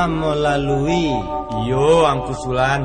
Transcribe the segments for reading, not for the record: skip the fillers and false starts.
melalui. Iyo, Angku Sulan.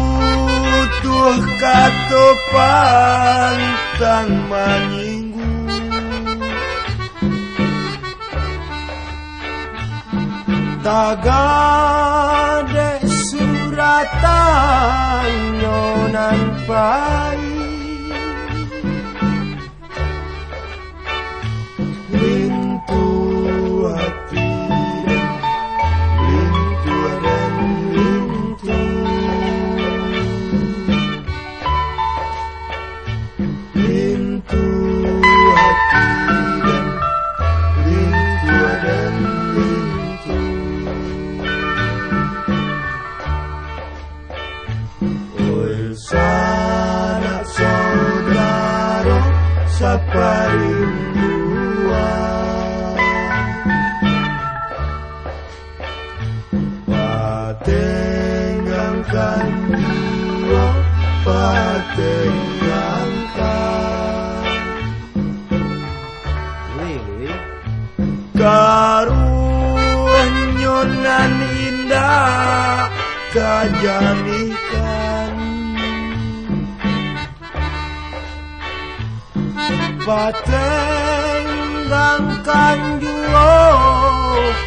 Patutuh kato pantang manyinggu tagade suratan nyonan pai lintu hati lintu dan lintu lintu hati dan lintu oi sanak saudara saparinduan patenggangkan dua patenggangkan karunyonan indah kajanikan patenggangkan dua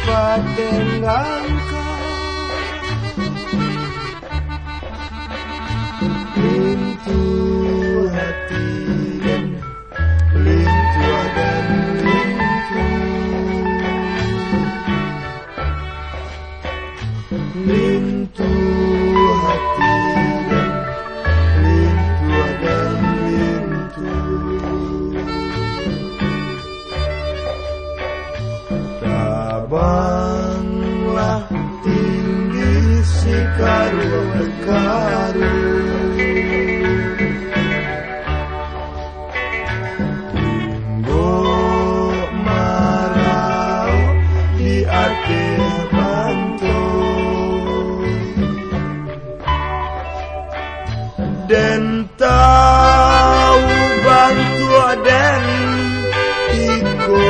patenggangkan lintu hati dan lintu dan lintu lintu hati dan lintu dan lintu tabanglah tinggi si karu karu tinggo marau di ate bantu den tahu bantu den iko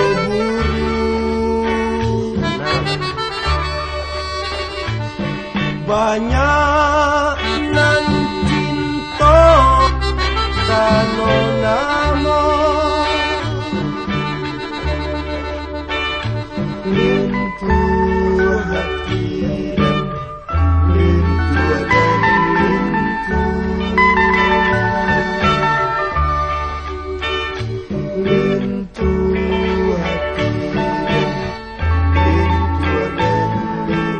banyak nan cinta kano namo lintu hati lintu dan lintu lintu hati lintu dan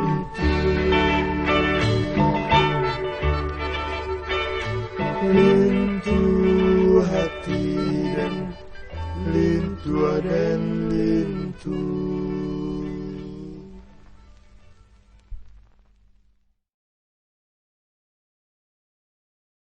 lintu lintu hati dan lintu dan lintu